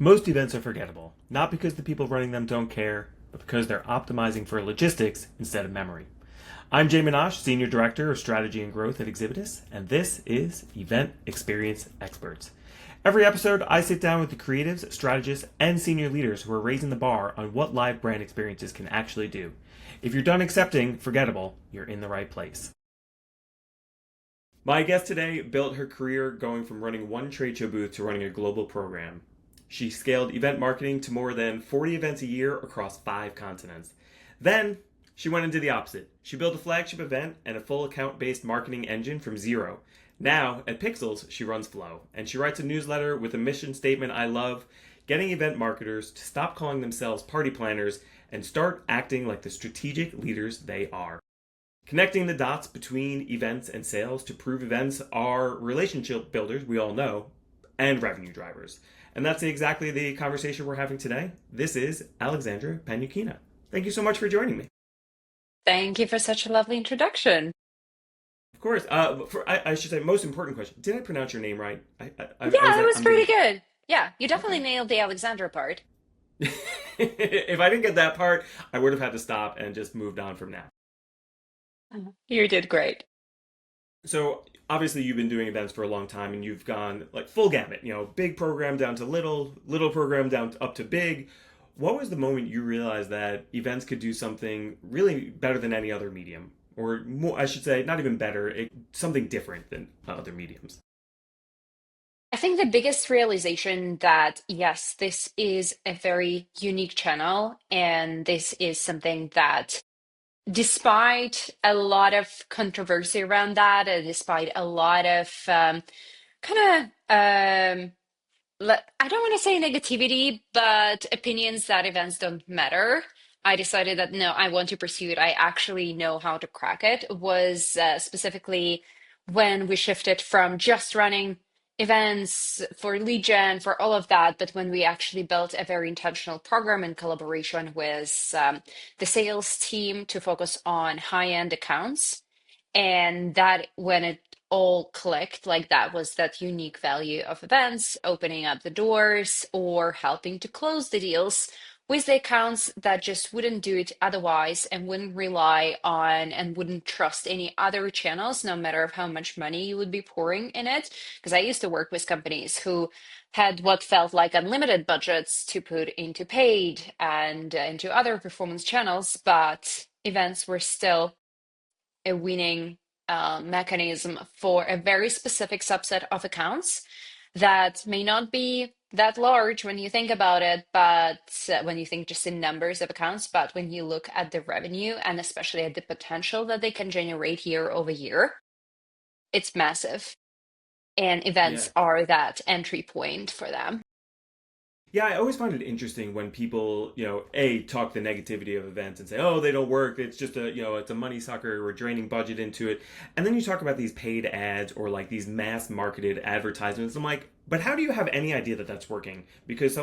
Most events are forgettable, not because the people running them don't care, but because they're optimizing for logistics instead of memory. I'm Jay Minash, Senior Director of Strategy and Growth at Exhibitus, and this is Event Experience Experts. Every episode, I sit down with the creatives, strategists, and senior leaders who are raising the bar on what live brand experiences can actually do. If you're done accepting forgettable, you're in the right place. My guest today built her career going from running one trade show booth to running a global program. She scaled event marketing to more than 40 events a year across 5 continents. Then, she went into the opposite. She built a flagship event and a full account based marketing engine from zero. Now, at Pixels, she runs Flow, and she writes a newsletter with a mission statement I love: getting event marketers to stop calling themselves party planners and start acting like the strategic leaders they are. Connecting the dots between events and sales to prove events are relationship builders, we all know, and revenue drivers. And that's exactly the conversation we're having today. This is Alexandra Panukina. Thank you so much for joining me. Thank you for such a lovely introduction. Of course, I should say, most important question. Did I pronounce your name right? I was Yeah, it like, was I'm pretty gonna. good. Yeah, you definitely Okay. nailed the Alexandra part. If I didn't get that part, I would have had to stop and just moved on from now. You did great. So obviously you've been doing events for a long time and you've gone like full gamut, big program down to little, little program down up to big. What was the moment you realized that events could do something really better than any other medium? Or more, I should say, not even better, something different than other mediums? I think the biggest realization that, yes, this is a very unique channel, and this is something that, despite a lot of controversy around that, and despite a lot of kind of I don't want to say negativity, but opinions that events don't matter. I decided that no, I want to pursue it. I actually know how to crack it. Was specifically when we shifted from just running events for lead gen, for all of that, but when we actually built a very intentional program in collaboration with the sales team to focus on high-end accounts. And that when it all clicked, like that was that unique value of events, opening up the doors or helping to close the deals with the accounts that just wouldn't do it otherwise and wouldn't rely on and wouldn't trust any other channels, no matter how much money you would be pouring in it. Because I used to work with companies who had what felt like unlimited budgets to put into paid and into other performance channels, but events were still a winning mechanism for a very specific subset of accounts that may not be that large when you think about it, but when you think just in numbers of accounts, but when you look at the revenue and especially at the potential that they can generate year over year, it's massive. And Yeah. events are that entry point for them. Yeah, I always find it interesting when people, talk the negativity of events and say, "Oh, they don't work. It's just it's a money sucker. We're draining budget into it." And then you talk about these paid ads or like these mass marketed advertisements. I'm like, but how do you have any idea that that's working? Because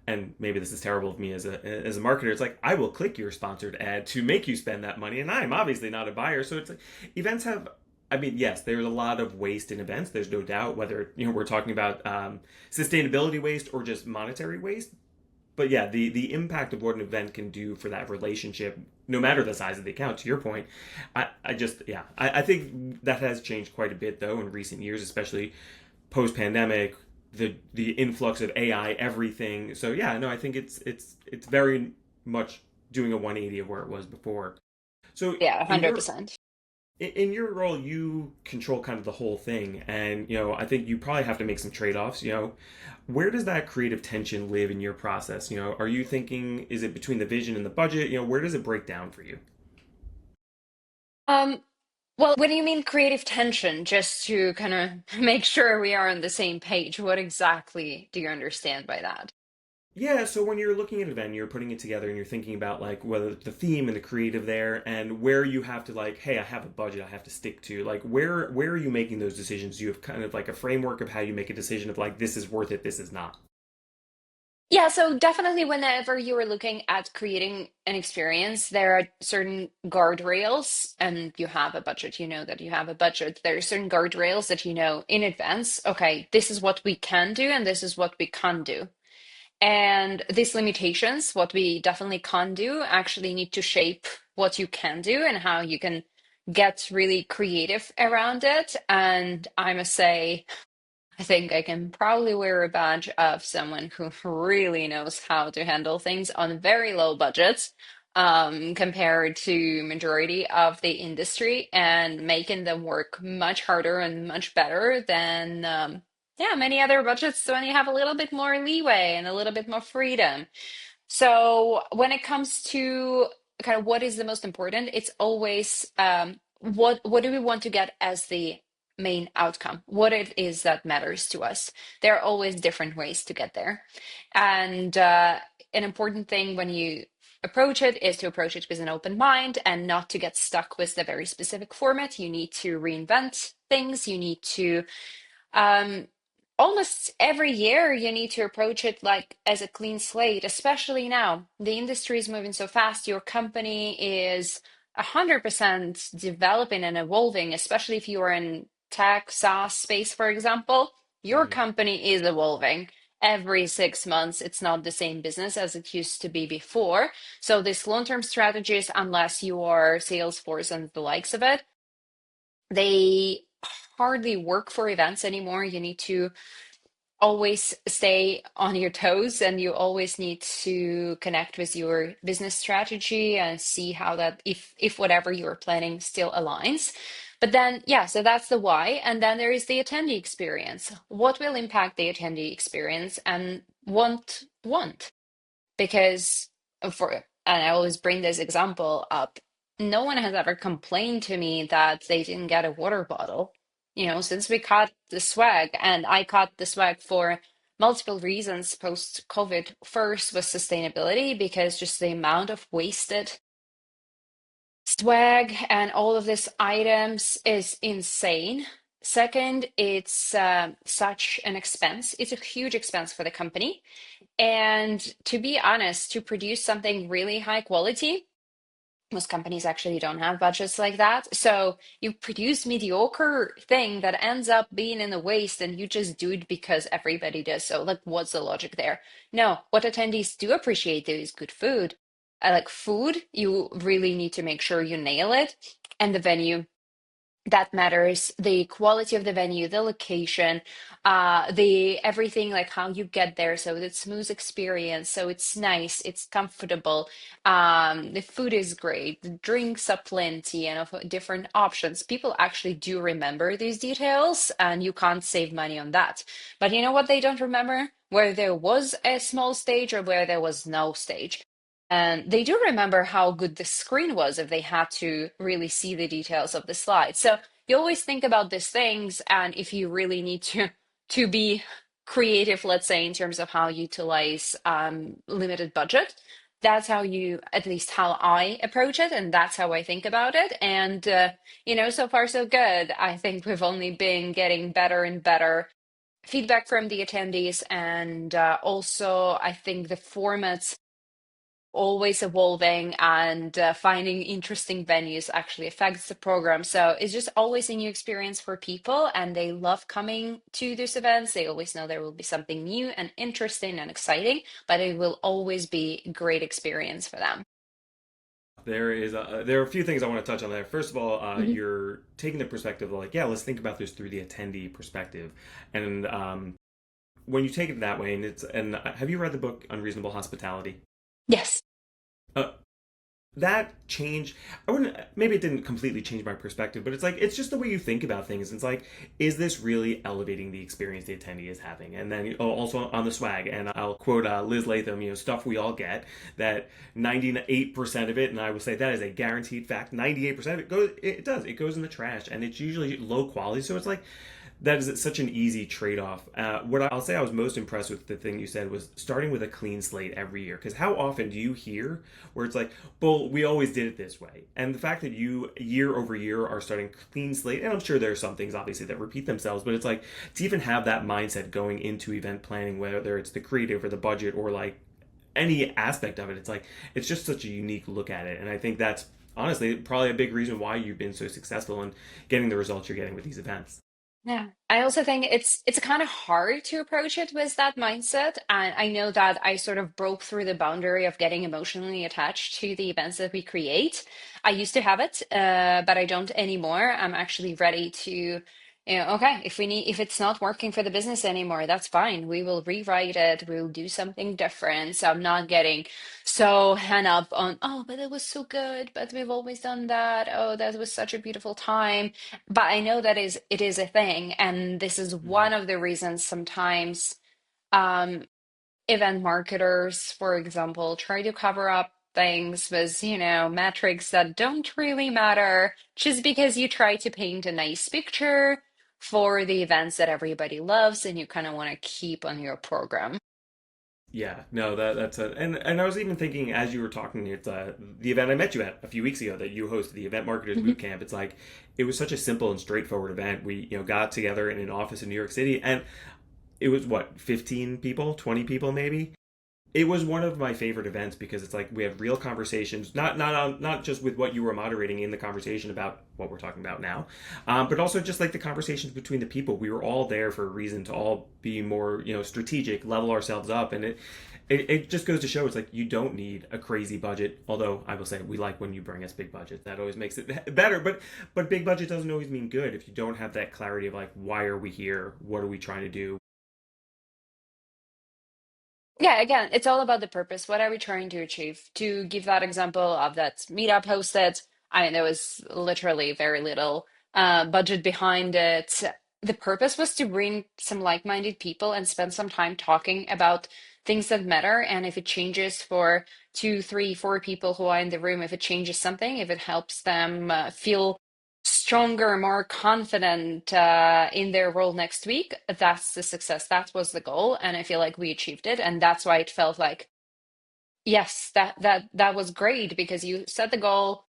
and maybe this is terrible of me as a marketer. It's like I will click your sponsored ad to make you spend that money, and I'm obviously not a buyer. So it's like events have. I mean, yes, there's a lot of waste in events. There's no doubt whether we're talking about sustainability waste or just monetary waste. But yeah, the impact of what an event can do for that relationship, no matter the size of the account, to your point, I just yeah, I think that has changed quite a bit though in recent years, especially post pandemic, the influx of AI, everything. So yeah, no, I think it's very much doing a 180 of where it was before. So Yeah, in your 100%. in your role, you control kind of the whole thing, and I think you probably have to make some trade-offs. Where does that creative tension live in your process? Are you thinking, is it between the vision and the budget? Where does it break down for you? Um, well, what do you mean creative tension? Just to kind of make sure we are on the same page, what exactly do you understand by that? Yeah, so when you're looking at an event, you're putting it together and you're thinking about like whether the theme and the creative there and where you have to like, hey, I have a budget I have to stick to. Like where are you making those decisions? Do you have kind of like a framework of how you make a decision of like this is worth it, this is not? Yeah, so definitely whenever you are looking at creating an experience, there are certain guardrails, and you have a budget, you know that you have a budget. There are certain guardrails that you know in advance, okay, this is what we can do and this is what we can't do. And these limitations, what we definitely can't do, actually need to shape what you can do and how you can get really creative around it. And I must say, I think I can probably wear a badge of someone who really knows how to handle things on very low budgets, compared to majority of the industry, and making them work much harder and much better than yeah, many other budgets when you have a little bit more leeway and a little bit more freedom. So when it comes to kind of what is the most important, it's always what do we want to get as the main outcome? What it is that matters to us. There are always different ways to get there, and an important thing when you approach it is to approach it with an open mind and not to get stuck with the very specific format. You need to reinvent things. You need to um, almost every year you need to approach it like as a clean slate, especially now. The industry is moving so fast. Your company is 100% developing and evolving, especially if you are in tech, SaaS space, for example. Your Mm-hmm. company is evolving. Every 6 months, it's not the same business as it used to be before. So, this long-term strategies, unless you are Salesforce and the likes of it, they hardly work for events anymore. You need to always stay on your toes and you always need to connect with your business strategy and see how that if whatever you're planning still aligns. But then yeah, so that's the why. And then there is the attendee experience. What will impact the attendee experience and want? Because for and I always bring this example up, no one has ever complained to me that they didn't get a water bottle. Since we caught the swag, and I caught the swag for multiple reasons post COVID. First was sustainability, because just the amount of wasted swag and all of these items is insane. Second, it's such an expense. It's a huge expense for the company. And to be honest, to produce something really high quality, most companies actually don't have budgets like that. So you produce mediocre thing that ends up being in the waste and you just do it because everybody does. So like what's the logic there? No, what attendees do appreciate though is good food. I like food. You really need to make sure you nail it. And the venue, that matters, the quality of the venue, the location, the everything, like how you get there, so it's smooth experience, so it's nice, it's comfortable, the food is great, the drinks are plenty and of different options. People actually do remember these details and you can't save money on that. But you know what they don't remember? Where there was a small stage or where there was no stage. And they do remember how good the screen was if they had to really see the details of the slide. So you always think about these things, and if you really need to be creative, let's say, in terms of how you utilize limited budget, that's how you, at least how I approach it, and that's how I think about it. And so far so good. I think we've only been getting better and better feedback from the attendees, and also I think the formats always evolving, and finding interesting venues actually affects the program. So it's just always a new experience for people, and they love coming to these events. They always know there will be something new and interesting and exciting, but it will always be a great experience for them. There are a few things I want to touch on there. First of all, Mhm. you're taking the perspective of like, yeah, let's think about this through the attendee perspective, and when you take it that way, and have you read the book Unreasonable Hospitality? Yes. Uh, that change, I wouldn't, maybe it didn't completely change my perspective, but it's just the way you think about things. It's like, is this really elevating the experience the attendee is having? And then also on the swag, and I'll quote Liz Latham, stuff we all get, that 98% of it, and I would say that is a guaranteed fact, 98% of it goes in the trash, and it's usually low quality. So it's like, that is such an easy trade-off. What I'll say I was most impressed with, the thing you said, was starting with a clean slate every year. Because how often do you hear where it's like, well, we always did it this way? And the fact that you year over year are starting clean slate, and I'm sure there are some things obviously that repeat themselves, but it's like to even have that mindset going into event planning, whether it's the creative or the budget or like any aspect of it, it's like it's just such a unique look at it. And I think that's honestly probably a big reason why you've been so successful in getting the results you're getting with these events. Yeah. I also think it's kind of hard to approach it with that mindset. And I know that I sort of broke through the boundary of getting emotionally attached to the events that we create. I used to have it, but I don't anymore. I'm actually ready to, okay, if it's not working for the business anymore, that's fine. We will rewrite it. We'll do something different. So I'm not getting so hung up on, oh, but it was so good, but we've always done that. Oh, that was such a beautiful time, but I know that is it is a thing, and this is Mhm. one of the reasons sometimes um, event marketers, for example, try to cover up things with, metrics that don't really matter, just because you try to paint a nice picture for the events that everybody loves and you kind of want to keep on your program. Yeah, no, that's a, and I was even thinking as you were talking, it's the event I met you at a few weeks ago that you hosted, the Event Marketers Boot Camp. It's like it was such a simple and straightforward event. We got together in an office in New York City, and it was what 15 people, 20 people maybe. It was one of my favorite events because it's like we have real conversations, not just with what you were moderating in the conversation about what we're talking about now, but also just like the conversations between the people. We were all there for a reason to all be more strategic, level ourselves up, and it just goes to show it's like you don't need a crazy budget. Although I will say we like when you bring us big budget. That always makes it better. But big budget doesn't always mean good if you don't have that clarity of like why are we here? What are we trying to do? Yeah, again, it's all about the purpose. What are we trying to achieve? To give that example of that meetup hosted, I mean, there was literally very little budget behind it. The purpose was to bring some like-minded people and spend some time talking about things that matter. And if it changes for two, three, four people who are in the room, if it changes something, if it helps them feel stronger, more confident in their role next week, that's the success. That was the goal, and I feel like we achieved it, and that's why it felt like yes, that was great because you set the goal,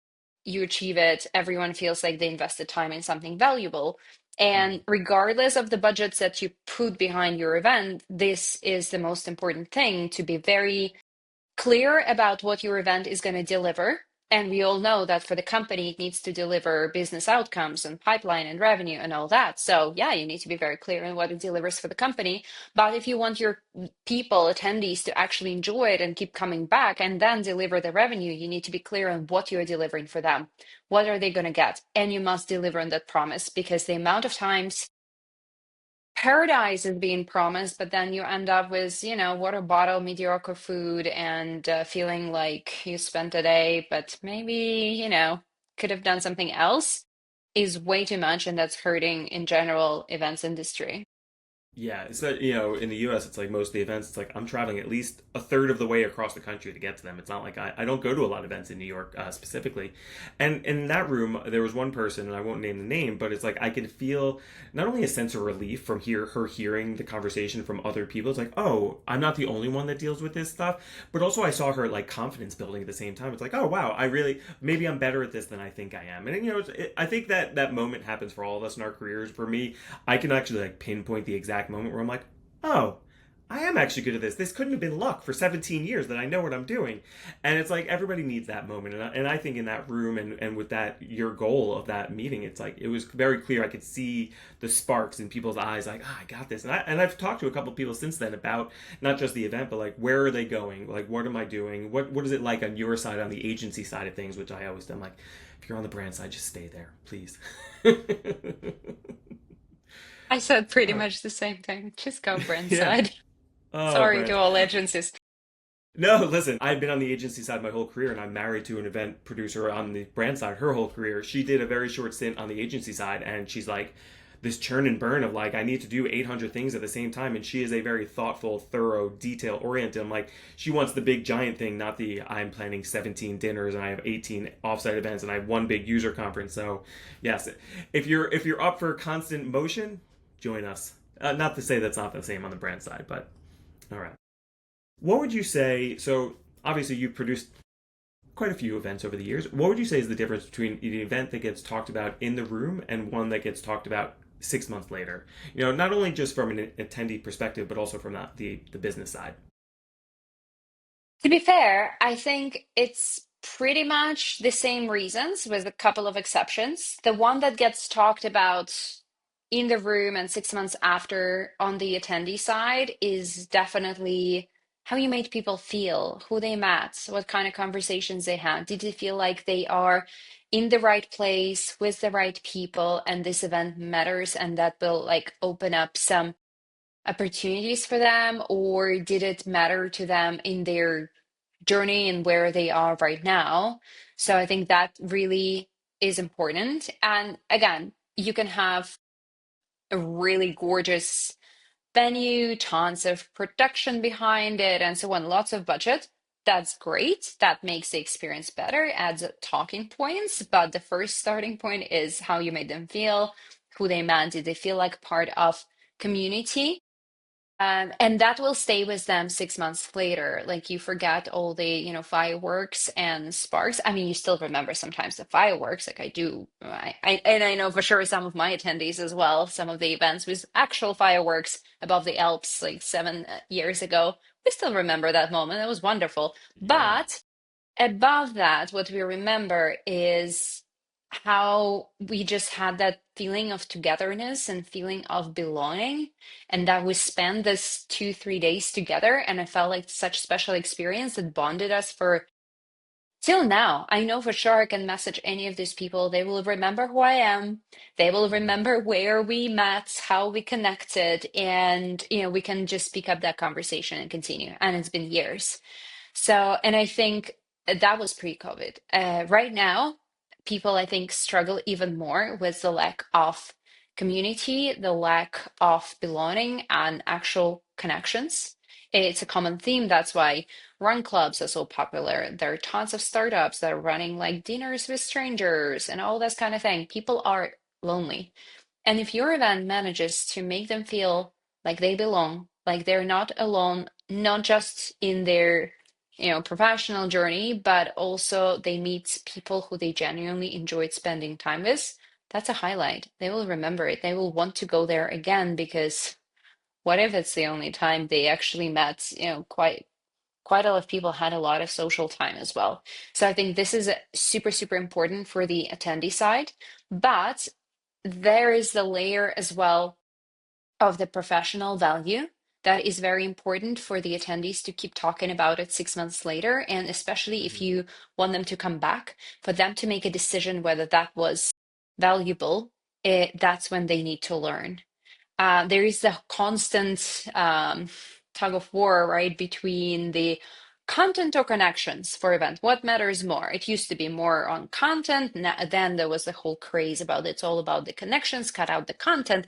you achieve it, everyone feels like they invested time in something valuable. And Mhm. regardless of the budgets that you put behind your event, this is the most important thing to be very clear about what your event is going to deliver. And we all know that for the company, it needs to deliver business outcomes and pipeline and revenue and all that. So, yeah, you need to be very clear on what it delivers for the company. But if you want your people, attendees, to actually enjoy it and keep coming back and then deliver the revenue, you need to be clear on what you're delivering for them. What are they going to get? And you must deliver on that promise because the amount of times paradise is being promised, but then you end up with, water bottle, mediocre food, and feeling like you spent a day, but maybe, could have done something else is way too much, and that's hurting in general events industry. Yeah, it's that in the U.S. it's like most of the events. It's like I'm traveling at least a third of the way across the country to get to them. It's not like I don't go to a lot of events in New York specifically. And in that room, there was one person, and I won't name the name, but it's like I could feel not only a sense of relief from her hearing the conversation from other people. It's like, oh, I'm not the only one that deals with this stuff, but also I saw her like confidence building at the same time. It's like, oh wow, I really maybe I'm better at this than I think I am. And I think that moment happens for all of us in our careers. For me, I can actually like pinpoint the exact moment where I'm like, oh, I am actually good at this. This couldn't have been luck for 17 years that I know what I'm doing. And it's like everybody needs that moment. And I think in that room and with that, your goal of that meeting, it's like it was very clear. I could see the sparks in people's eyes like, I got this. And I've talked to a couple of people since then about not just the event, but like, where are they going? Like, what am I doing? What is it like on your side, on the agency side of things, which I always am like, if you're on the brand side, just stay there, please. I said pretty All right. much the same thing. Just go brand Yeah. side. Oh, Sorry to Brent. all agencies. No, listen, I've been on the agency side my whole career, and I'm married to an event producer on the brand side her whole career. She did a very short stint on the agency side, and she's like, this churn and burn of like, I need to do 800 things at the same time. And she is a very thoughtful, thorough, detail oriented. I'm like, she wants the big giant thing, not the I'm planning 17 dinners and I have 18 offsite events and I have one big user conference. So, yes, if you're up for constant motion, join us. Not to say that's not the same on the brand side, but all right. What would you say? So obviously you've produced quite a few events over the years. What would you say is the difference between an event that gets talked about in the room and one that gets talked about 6 months later? Not only just from an attendee perspective, but also from the business side. To be fair, I think it's pretty much the same reasons with a couple of exceptions. The one that gets talked about in the room and 6 months after on the attendee side is definitely how you made people feel, who they met, what kind of conversations they had. Did they feel like they are in the right place with the right people and this event matters and that will like open up some opportunities for them, or did it matter to them in their journey and where they are right now? So I think that really is important. And again, you can have a really gorgeous venue, tons of production behind it, and so on, lots of budget. That's great. That makes the experience better, adds talking points. But the first starting point is how you made them feel, who they met, did they feel like part of community? And that will stay with them 6 months later. Like you forget all the, fireworks and sparks. I mean, you still remember sometimes the fireworks, like I do. And I know for sure some of my attendees as well, some of the events with actual fireworks above the Alps like 7 years ago. We still remember that moment. It was wonderful. Yeah. But above that, what we remember is how we just had that feeling of togetherness and feeling of belonging, and that we spent this 2, 3 days together. And I felt like such special experience that bonded us for till now. I know for sure I can message any of these people. They will remember who I am. They will Mhm. remember where we met, how we connected, and we can just pick up that conversation and continue. And it's been years. So, and I think that was pre-COVID. Right now, people, I think, struggle even more with the lack of community, the lack of belonging, and actual connections. It's a common theme. That's why run clubs are so popular. There are tons of startups that are running like dinners with strangers and all this kind of thing. People are lonely. And if your event manages to make them feel like they belong, like they're not alone, not just in their, professional journey, but also they meet people who they genuinely enjoyed spending time with, that's a highlight. They will remember it. They will want to go there again because what if it's the only time they actually met, quite a lot of people had a lot of social time as well. So I think this is super, super important for the attendee side. But there is the layer as well of the professional value that is very important for the attendees to keep talking about it 6 months later. And especially if Mhm. you want them to come back, for them to make a decision whether that was valuable, that's when they need to learn. There is a constant tug of war, right, between the content or connections for event. What matters more? It used to be more on content. Then there was the whole craze about it's all about the connections, cut out the content.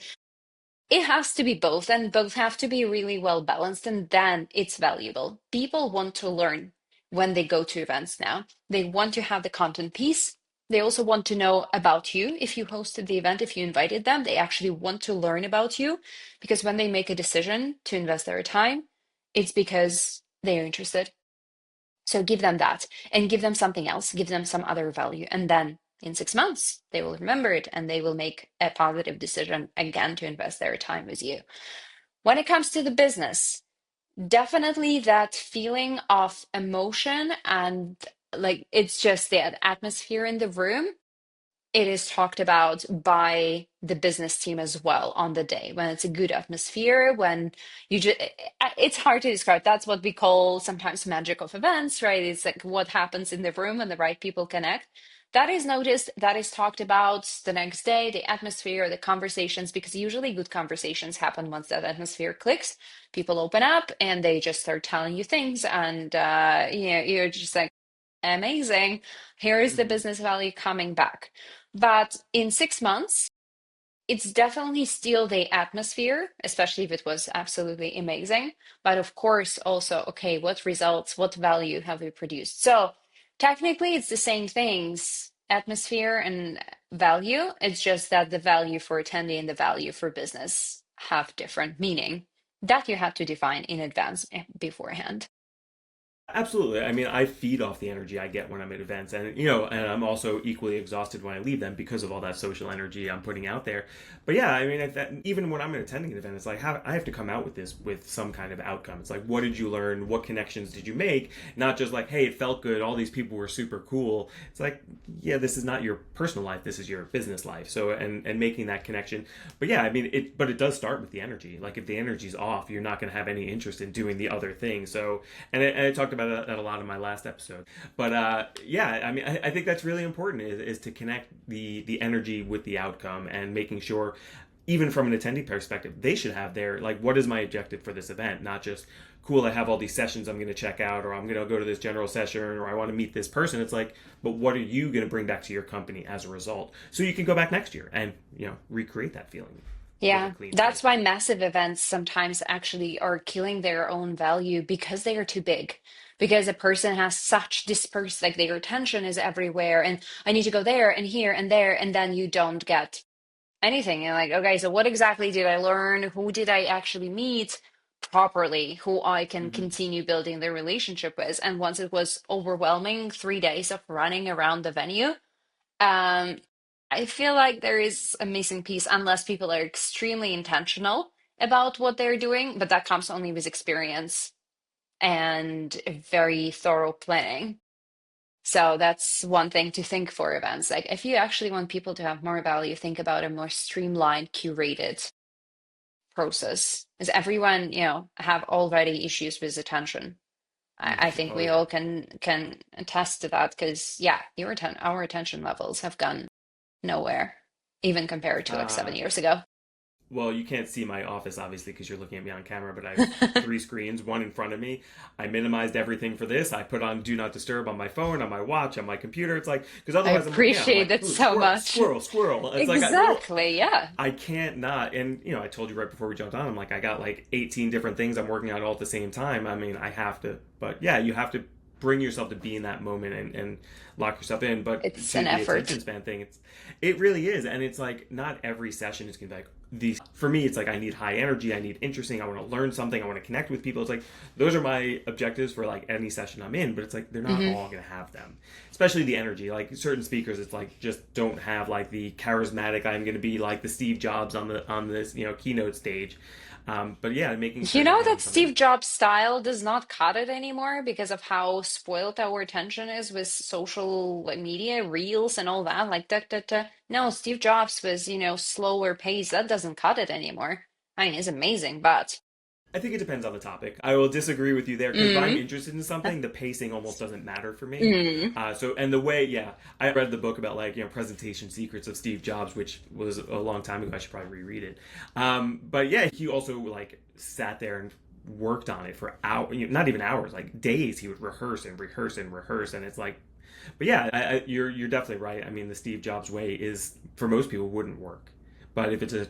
It has to be both, and both have to be really well balanced, and then it's valuable. People want to learn when they go to events now. They want to have the content piece. They also want to know about you. If you hosted the event, if you invited them, they actually want to learn about you because when they make a decision to invest their time, it's because they're interested. So give them that and give them something else, give them some other value. And then in 6 months, they will remember it and they will make a positive decision again to invest their time with you. When it comes to the business, definitely that feeling of emotion and like it's just the atmosphere in the room, it is talked about by the business team as well on the day when it's a good atmosphere when you just it's hard to describe. That's what we call sometimes magic of events, right? It's like what happens in the room when the right people connect. That is noticed, that is talked about the next day, the atmosphere, the conversations, because usually good conversations happen once that atmosphere clicks. People open up and they just start telling you things and you're just like amazing, here is the Mhm. business value coming back. But in 6 months, it's definitely still the atmosphere, especially if it was absolutely amazing. But of course, also, okay, what results, what value have we produced? So technically, it's the same things, atmosphere and value. It's just that the value for attendee and the value for business have different meaning that you have to define in advance beforehand. Absolutely. I mean, I feed off the energy I get when I'm at events, and and I'm also equally exhausted when I leave them because of all that social energy I'm putting out there. But yeah, I mean, even when I'm attending an event, it's like I have to come out with this with some kind of outcome. It's like, what did you learn? What connections did you make? Not just like, hey, it felt good. All these people were super cool. It's like, yeah, this is not your personal life. This is your business life. So, and making that connection. But yeah, I mean, but it does start with the energy. Like if the energy's off, you're not going to have any interest in doing the other thing. So and I talked about that a lot in my last episode. But yeah, I mean, I think that's really important is to connect the energy with the outcome and making sure, even from an attendee perspective, they should have their like, what is my objective for this event? Not just cool. I have all these sessions I'm going to check out, or I'm going to go to this general session, or I want to meet this person. It's like, but what are you going to bring back to your company as a result, so you can go back next year and recreate that feeling with a Yeah, clean slate. that's why massive events sometimes actually are killing their own value because they are too big. Because a person has such dispersed, like their attention is everywhere, and I need to go there and here and there, and then you don't get anything. You're like, okay, so what exactly did I learn? Who did I actually meet properly? Who I can Mm-hmm. continue building the relationship with? And once it was overwhelming, 3 days of running around the venue, um, I feel like there is a missing piece unless people are extremely intentional about what they're doing, but that comes only with experience and very thorough planning. So that's one thing to think for events. Like if you actually want people to have more value, think about a more streamlined, curated process. Because everyone, have already issues with attention. I think Oh we yeah. all can attest to that because yeah, our attention levels have gone nowhere, even compared to like Uh, 7 years ago. Well, you can't see my office obviously because you're looking at me on camera, but I have three screens, one in front of me. I minimized everything for this. I put on do not disturb on my phone, on my watch, on my computer. It's like because I otherwise I'm looking at it, I'm appreciate like, it ooh, so squirrel, much. squirrel, squirrel. It's like Exactly, yeah. I can't not. And I told you right before we jumped on, I'm like I got like 18 different things I'm working on all at the same time. I mean, I have to, but yeah, you have to bring yourself to be in that moment and lock yourself in. But It's to an the attention effort. span thing, it really is, and it's like not every session is gonna be like these. For me, it's like I need high energy, I need interesting, I want to learn something, I want to connect with people. It's like those are my objectives for like any session I'm in, but it's like they're not Hmm. all gonna have them. Especially the energy. Like certain speakers, it's like just don't have like the charismatic. I'm gonna be like the Steve Jobs on this keynote stage. But yeah, making sure You you're know hitting that something. Steve Jobs style does not cut it anymore because of how spoiled our attention is with social like, media, reels, and all that. Like, da, da, da. No, Steve Jobs was, slower pace. That doesn't cut it anymore. I mean, it's amazing, but. I think it depends on the topic. I will disagree with you there because if I'm Mm, interested in something, the pacing almost doesn't matter for me. mm. And the way, yeah, I read the book about like presentation secrets of Steve Jobs, which was a long time ago. I should probably reread it. But yeah, he also like sat there and worked on it for hours, not even hours, like days. He would rehearse and rehearse and rehearse, and it's like, but yeah, you're definitely right. I mean, the Steve Jobs way is for most people wouldn't work, but if it's a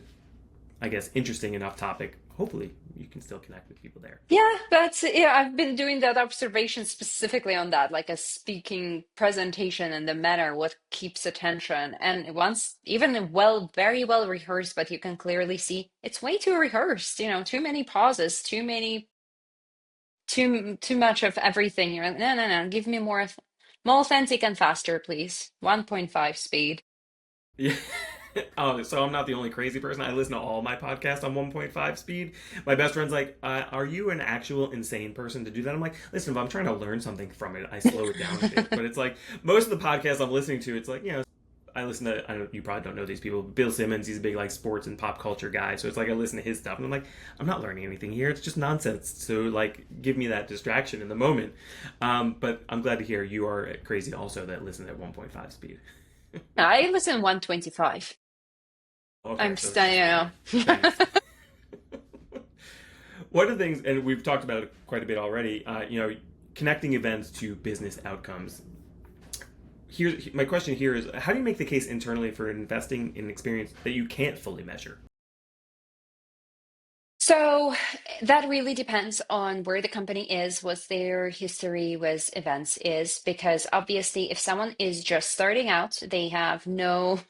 I guess interesting enough topic, hopefully you can still connect with people there. Yeah, yeah, I've been doing that observation specifically on that, like a speaking presentation and the manner, what keeps attention. And once, even very well rehearsed, but you can clearly see it's way too rehearsed, too many pauses, too much of everything. You're like, no, no, no, give me more authentic and faster, please. 1.5 speed. Yeah. Oh, so I'm not the only crazy person. I listen to all my podcasts on 1.5 speed. My best friend's like, "Are you an actual insane person to do that?" I'm like, "Listen, if I'm trying to learn something from it, I slow it down a bit." But it's like most of the podcasts I'm listening to, it's like I listen to. I don't. You probably don't know these people. Bill Simmons, he's a big like sports and pop culture guy. So it's like I listen to his stuff, and I'm like, I'm not learning anything here. It's just nonsense. So like, give me that distraction in the moment. But I'm glad to hear you are crazy also that listen at 1.5 speed. I listen 125. Okay, I'm so it's still, just me. you know. Thanks. One of the things, and we've talked about it quite a bit already, connecting events to business outcomes. Here's my question here is how do you make the case internally for investing in an experience that you can't fully measure? So that really depends on where the company is, what their history with events is, because obviously if someone is just starting out, they have no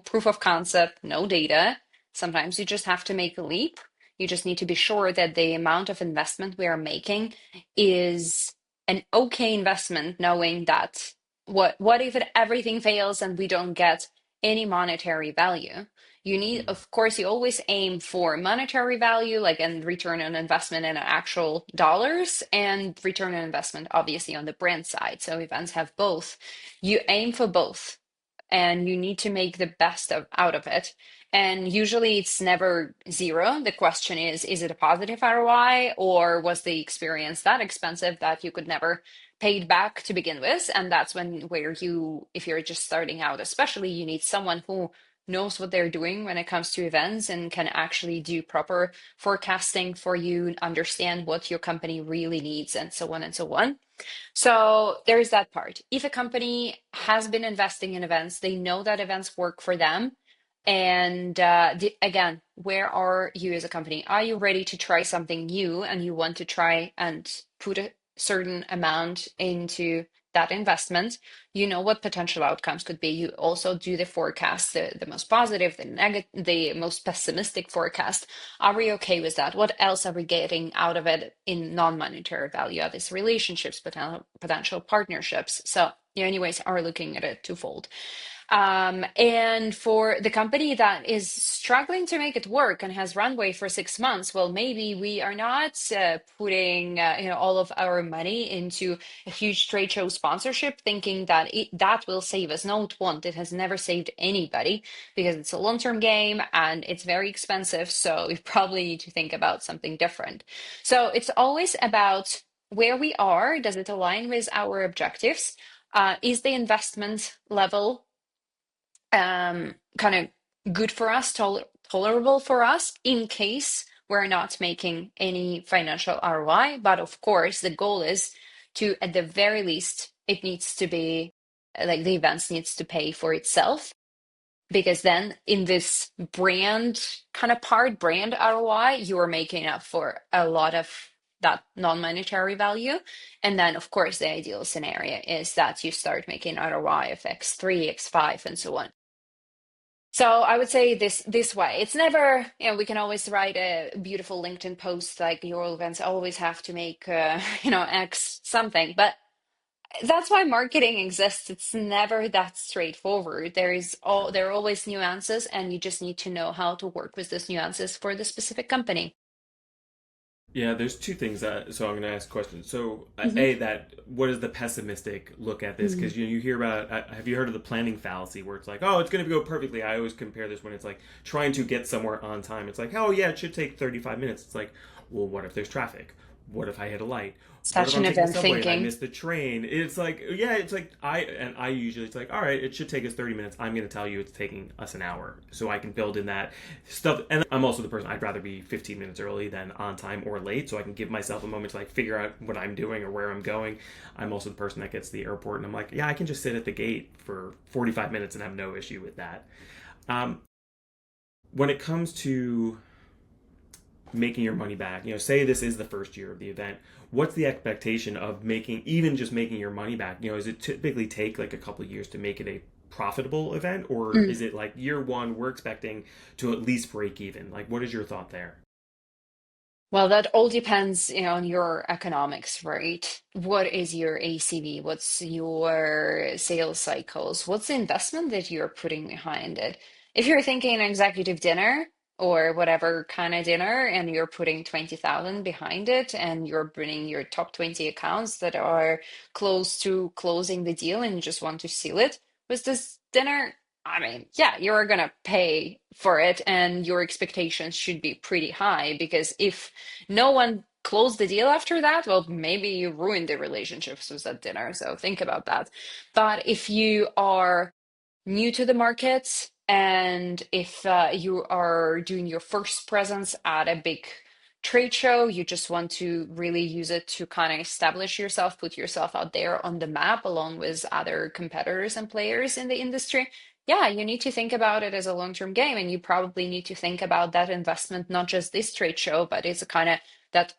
proof of concept, no data. Sometimes you just have to make a leap. You just need to be sure that the amount of investment we are making is an okay investment, knowing that what if everything fails and we don't get any monetary value? You need, Mm. of course, you always aim for monetary value, like and return on investment in actual dollars, and return on investment, obviously, on the brand side. So events have both. You aim for both, and you need to make the best out of it. And usually it's never zero. The question is it a positive ROI, or was the experience that expensive that you could never pay it back to begin with? And that's when where you, if you're just starting out, especially, you need someone who knows what they're doing when it comes to events and can actually do proper forecasting for you, understand what your company really needs, and so on and so on. So there's that part. If a company has been investing in events, they know that events work for them. And again, where are you as a company? Are you ready to try something new and you want to try and put a certain amount into that investment? You know what potential outcomes could be. You also do the forecast, the most positive, the most pessimistic forecast. Are we okay with that? What else are we getting out of it in non-monetary value? Are these relationships, potential partnerships? So you anyways are looking at it twofold. And for the company that is struggling to make it work and has runway for 6 months, well, maybe we are not putting all of our money into a huge trade show sponsorship, thinking that that will save us. No, it won't. It has never saved anybody because it's a long-term game and it's very expensive. So we probably need to think about something different. So it's always about where we are. Does it align with our objectives? Is the investment level kind of good for us, tolerable for us in case we're not making any financial ROI? But of course, the goal is to, at the very least, it needs to be like the events needs to pay for itself, because then in this brand kind of part, brand ROI, you are making up for a lot of that non-monetary value. And then, of course, the ideal scenario is that you start making ROI of X3, X5, and so on. So I would say this way. It's never, we can always write a beautiful LinkedIn post like your events always have to make, X something. But that's why marketing exists. It's never that straightforward. There are always nuances, and you just need to know how to work with those nuances for the specific company. Yeah, there's two things so I'm going to ask questions. So, Hmm. A, that what is the pessimistic look at this? Because you hear about, have you heard of the planning fallacy where it's like, oh, it's going to go perfectly. I always compare this when it's like trying to get somewhere on time. It's like, oh, yeah, it should take 35 minutes. It's like, well, what if there's traffic? What if I hit a light? What if Such I'm an taking the event subway and I thinking. miss the train? It's like, yeah, it's like I usually, it's like, all right, it should take us 30 minutes. I'm going to tell you it's taking us an hour, so I can build in that stuff. And I'm also the person, I'd rather be 15 minutes early than on time or late, so I can give myself a moment to like figure out what I'm doing or where I'm going. I'm also the person that gets to the airport and I'm like, yeah, I can just sit at the gate for 45 minutes and have no issue with that. Um, when it comes to making your money back, say this is the first year of the event, what's the expectation of making, even just making your money back? Does it typically take like a couple of years to make it a profitable event, or is it like year one we're expecting to at least break even? Like, what is your thought there? Well, that all depends, on your economics, right? What is your ACV? What's your sales cycles? What's the investment that you're putting behind it? If you're thinking an executive dinner or whatever kind of dinner, and you're putting 20,000 behind it, and you're bringing your top 20 accounts that are close to closing the deal and you just want to seal it with this dinner, I mean, yeah, you're gonna pay for it, and your expectations should be pretty high, because if no one closed the deal after that, well, maybe you ruined the relationships with that dinner. So think about that. But if you are new to the market, and if you are doing your first presence at a big trade show, you just want to really use it to kind of establish yourself, put yourself out there on the map along with other competitors and players in the industry. Yeah, you need to think about it as a long-term game, and you probably need to think about that investment, not just this trade show, but it's a kind of that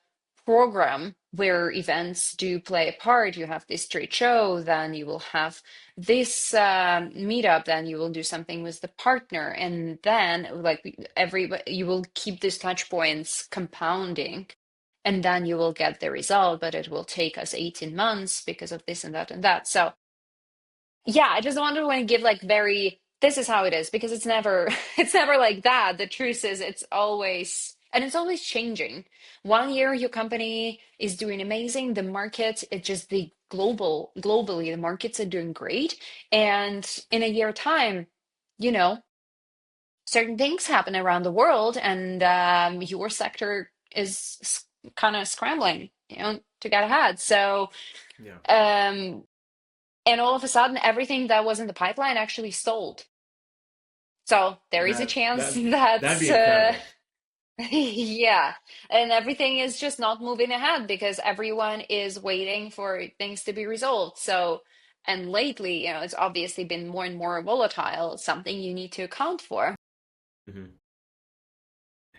program where events do play a part. You have this trade show, then you will have this meetup, then you will do something with the partner, and then like every you will keep these touch points compounding, and then you will get the result, but it will take us 18 months because of this and that and that. So yeah, I just wanted to give like very, this is how it is, because it's never it's never like that. The truth is it's always, and it's always changing. One year your company is doing amazing, the market, it just the globally the markets are doing great. And in a year time, you know, certain things happen around the world, and your sector is kind of scrambling, to get ahead. So Yeah. um and all of a sudden, everything that was in the pipeline actually sold. So there is a chance That'd that, be incredible. yeah, and everything is just not moving ahead because everyone is waiting for things to be resolved. So, and lately, it's obviously been more and more volatile, something you need to account for. Hmm.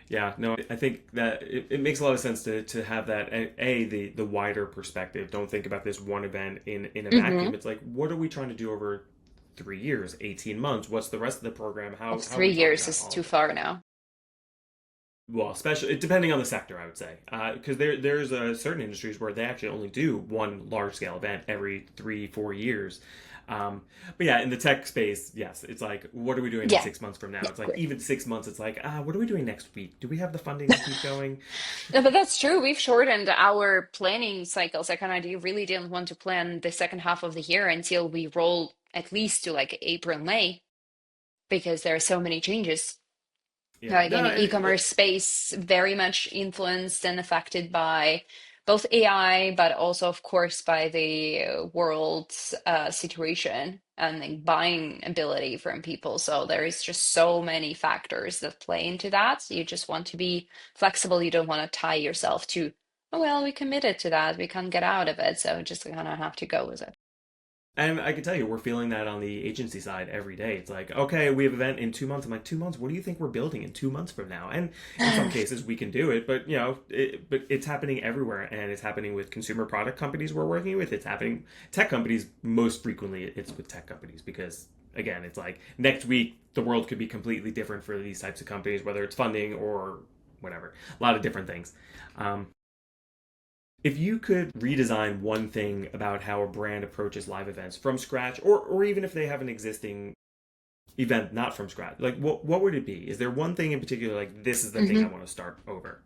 Yeah, no, I think that it makes a lot of sense to have that the wider perspective. Don't think about this one event in a Hmm. vacuum. It's like, what are we trying to do over 3 years, 18 months? What's the rest of the program? Well, How are three we talking years about is all too of it? far now. Well, especially depending on the sector, I would say, because there's certain industries where they actually only do one large scale event every 3 4 years. But yeah, in the tech space, yes, it's like, what are we doing in Yeah, 6 months from now? yeah, It's like great. even 6 months, it's like, what are we doing next week? Do we have the funding to keep going? No, but that's true. We've shortened our planning cycles. I kind of really didn't want to plan the second half of the year until we roll at least to like April, May, because there are so many changes. Yeah, Like in no, the e-commerce space, very much influenced and affected by both AI, but also, of course, by the world's situation and the buying ability from people. So there is just so many factors that play into that. You just want to be flexible. You don't want to tie yourself to, oh, well, we committed to that. We can't get out of it. So just kind of have to go with it. and I can tell you, we're feeling that on the agency side every day. It's like, okay, we have an event in 2 months. I'm like, 2 months? What do you think we're building in 2 months from now? And in some cases, we can do it, but but it's happening everywhere, and it's happening with consumer product companies we're working with. It's happening tech companies most frequently. It's with tech companies because again, it's like next week the world could be completely different for these types of companies, whether it's funding or whatever. A lot of different things. Um, if you could redesign one thing about how a brand approaches live events from scratch, or even if they have an existing event not from scratch, like what would it be? Is there one thing in particular, like this is the thing I want to start over?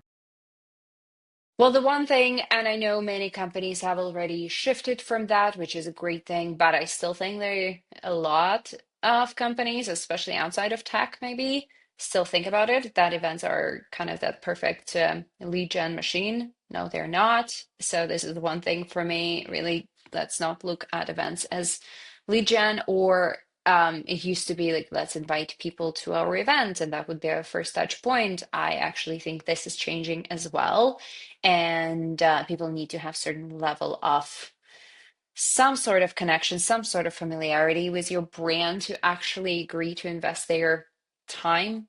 Well, the one thing, and I know many companies have already shifted from that, which is a great thing, but I still think there a lot of companies, especially outside of tech, maybe still think about it, that events are kind of that perfect lead gen machine. No, they're not. So this is the one thing for me, really, let's not look at events as lead gen, or it used to be like, let's invite people to our event, and that would be our first touch point. I actually think this is changing as well, and people need to have certain level of some sort of connection, some sort of familiarity with your brand to actually agree to invest their time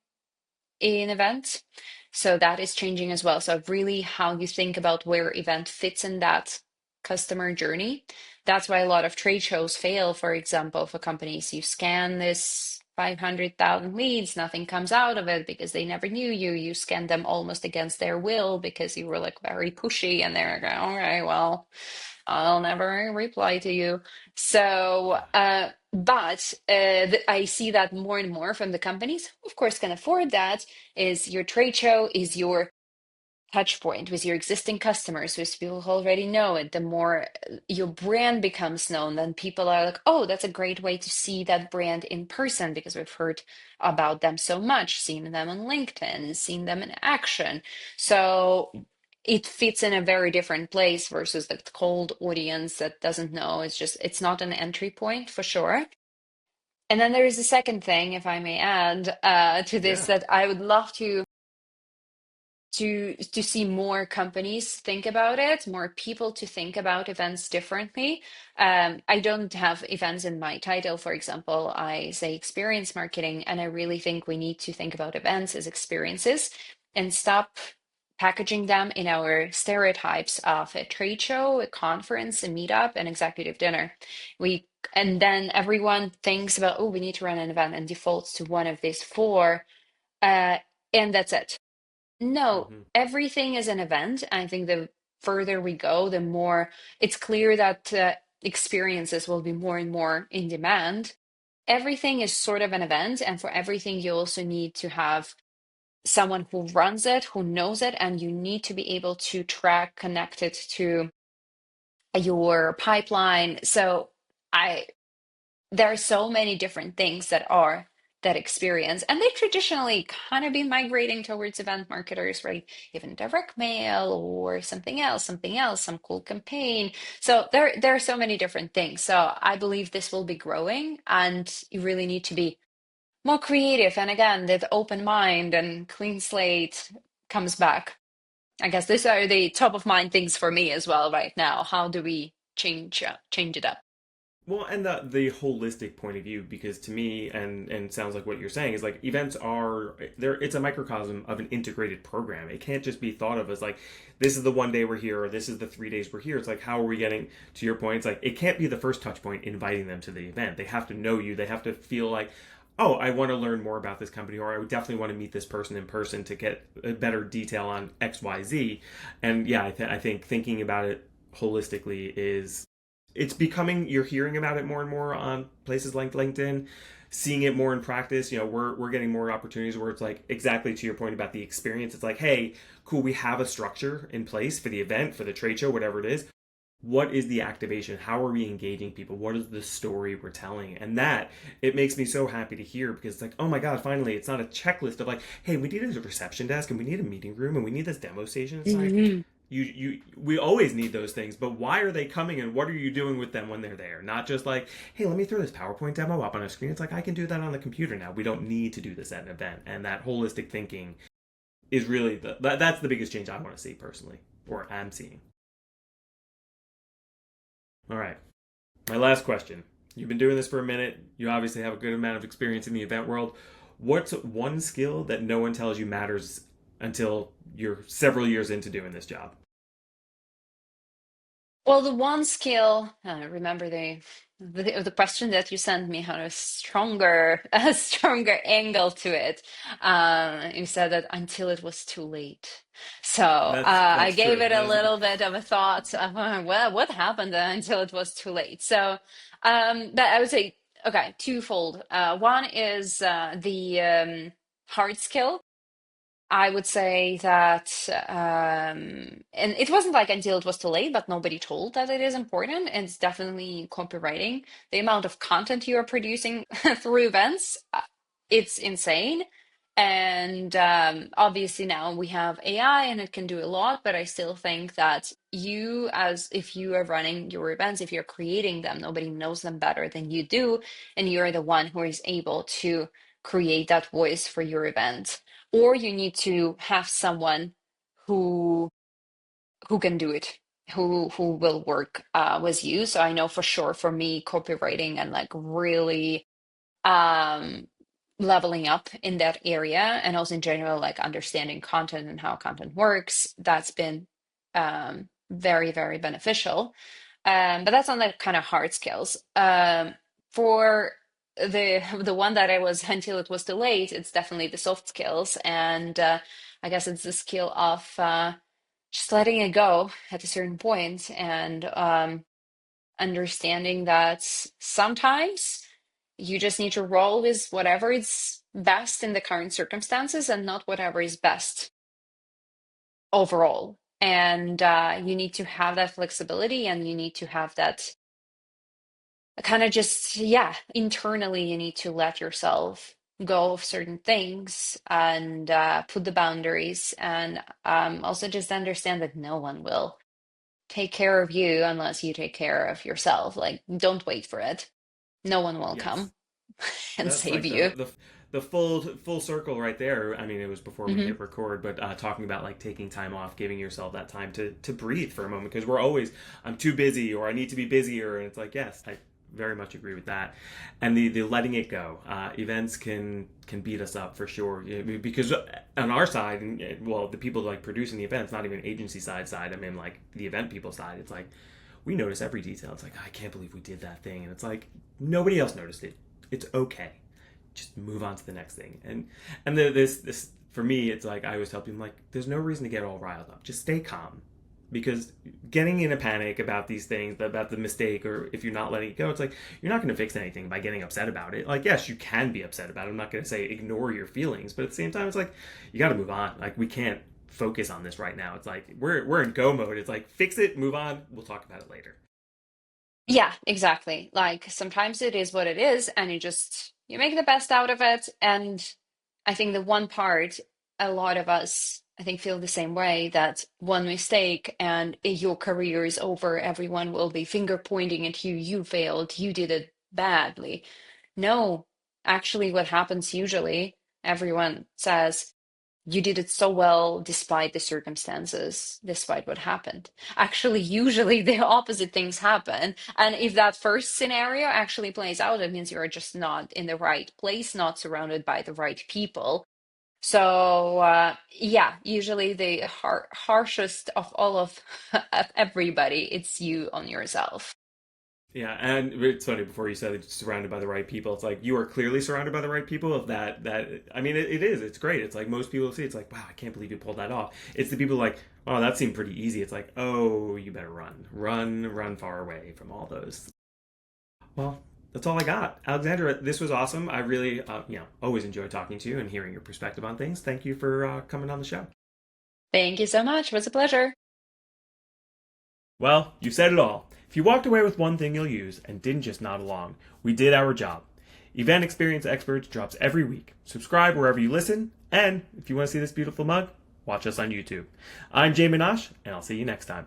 in events. So that is changing as well. So really how you think about where event fits in that customer journey. That's why a lot of trade shows fail, for example, for companies. You scan this 500,000 leads, nothing comes out of it because they never knew you. You scan them almost against their will because you were like very pushy, and they're like, all right, well, I'll never reply to you. So, I see that more and more from the companies who, of course, can afford that. Is your trade show, is your touch point with your existing customers, with people who already know it. The more your brand becomes known, then people are like, oh, that's a great way to see that brand in person because we've heard about them so much, seen them on LinkedIn, seen them in action. So it fits in a very different place versus the cold audience that doesn't know. It's not an entry point for sure. And then there is a second thing, if I may add, to this, Yeah. that I would love to see more companies think about it, more people to think about events differently. I don't have events in my title, for example. I say experience marketing, and I really think we need to think about events as experiences and stop packaging them in our stereotypes of a trade show, a conference, a meetup, an executive dinner. We and then everyone thinks about, oh, we need to run an event and defaults to one of these four, uh, and that's it. No, Hmm. everything is an event. I think the further we go, the more it's clear that experiences will be more and more in demand. Everything is sort of an event, and for everything, you also need to have someone who runs it, who knows it, and you need to be able to track, connect it to your pipeline. So I there are so many different things that are that experience, and they traditionally kind of been migrating towards event marketers, right? Even direct mail or something else, some cool campaign. So there are so many different things. So I believe this will be growing, and you really need to be more creative. And again, that open mind and clean slate comes back. I guess these are the top of mind things for me as well right now. How do we change it up? Well, and the holistic point of view, because to me, and sounds like what you're saying is like events are there. It's a microcosm of an integrated program. It can't just be thought of as like this is the 1 day we're here or this is the 3 days we're here. It's like how are we getting to your point? It's like it can't be the first touch point inviting them to the event. They have to know you. They have to feel like, oh, I want to learn more about this company, or I would definitely want to meet this person in person to get a better detail on X, Y, Z. And yeah, I think thinking about it holistically is it's becoming you're hearing about it more and more on places like LinkedIn, seeing it more in practice. We're getting more opportunities where it's like exactly to your point about the experience. It's like, hey, cool, we have a structure in place for the event, for the trade show, whatever it is. What is the activation? How are we engaging people? What is the story we're telling? And that it makes me so happy to hear because it's like, oh my god, finally, it's not a checklist of like, hey, we need a reception desk and we need a meeting room and we need this demo station. It's like, we always need those things, but why are they coming and what are you doing with them when they're there? Not just like, hey, let me throw this PowerPoint demo up on a screen. It's like I can do that on the computer now. We don't need to do this at an event. And that holistic thinking is really that's the biggest change I want to see personally, or am seeing. All right, my last question. You've been doing this for a minute. You obviously have a good amount of experience in the event world. What's one skill that no one tells you matters until you're several years into doing this job? Well, the one skill, remember the question that you sent me had a stronger a stronger angle to it. You said that until it was too late. So I That's gave true. it a That is a good. little bit of a thought of well, what happened until it was too late. So but I would say okay, twofold. One is the hard skill. I would say that, and it wasn't like until it was too late, but nobody told that it is important. And it's definitely copywriting. The amount of content you are producing through events, it's insane. And obviously now we have AI and it can do a lot, but I still think that you, as if you are running your events, if you're creating them, nobody knows them better than you do. And you're the one who is able to create that voice for your event, or you need to have someone who can do it, who will work with you. So I know for sure for me, copywriting and like really um leveling up in that area, and also in general like understanding content and how content works, that's been very very beneficial. But that's on the kind of hard skills. For the one that I was until it was too late, it's definitely the soft skills, and I guess it's the skill of just letting it go at a certain point, and understanding that sometimes you just need to roll with whatever is best in the current circumstances and not whatever is best overall. And you need to have that flexibility, and you need to have that kind of just, yeah, internally, you need to let yourself go of certain things and put the boundaries, and also just understand that no one will take care of you unless you take care of yourself. Like, don't wait for it. No one will Yes. come and That's save like you. the full circle right there. I mean, it was before we Hmm. hit record, but talking about like taking time off, giving yourself that time to breathe for a moment because we're always I'm too busy or I need to be busier, and it's like yes, I very much agree with that. And the letting it go. Events can beat us up for sure because on our side, and well, the people like producing the events, not even agency side. I mean, like the event people side, it's like we notice every detail. It's like I can't believe we did that thing, and it's like nobody else noticed it. It's okay. Just move on to the next thing. And this for me, it's like I always tell people, like, there's no reason to get all riled up. Just stay calm. Because getting in a panic about these things, about the mistake, or if you're not letting it go, it's like you're not going to fix anything by getting upset about it. Like, yes, you can be upset about it. I'm not going to say ignore your feelings, but at the same time, it's like you got to move on. Like, we can't focus on this right now. It's like we're in go mode. It's like fix it, move on. We'll talk about it later. Yeah, exactly. Like sometimes it is what it is, and you make the best out of it. And I think the one part, a lot of us, I think, feel the same way that one mistake and your career is over. Everyone will be finger pointing at you. You failed. You did it badly. No, actually, what happens usually, everyone says, you did it so well despite the circumstances, despite what happened. Actually, usually the opposite things happen. And if that first scenario actually plays out, it means you're just not in the right place, not surrounded by the right people. So, yeah, usually the harshest of all of everybody, it's you on yourself. Yeah, and it's funny before you said it's surrounded by the right people. It's like you are clearly surrounded by the right people. If that I mean, it is. It's great. It's like most people see. It's like, wow, I can't believe you pulled that off. It's the people like, oh, that seemed pretty easy. It's like, oh, you better run far away from all those. Well, that's all I got, Alexandra. This was awesome. I really, always enjoy talking to you and hearing your perspective on things. Thank you for coming on the show. Thank you so much. It was a pleasure. Well, you said it all. If you walked away with one thing you'll use and didn't just nod along, we did our job. Event Experience Experts drops every week. Subscribe wherever you listen, and if you want to see this beautiful mug, watch us on YouTube. I'm Jay Minash, and I'll see you next time.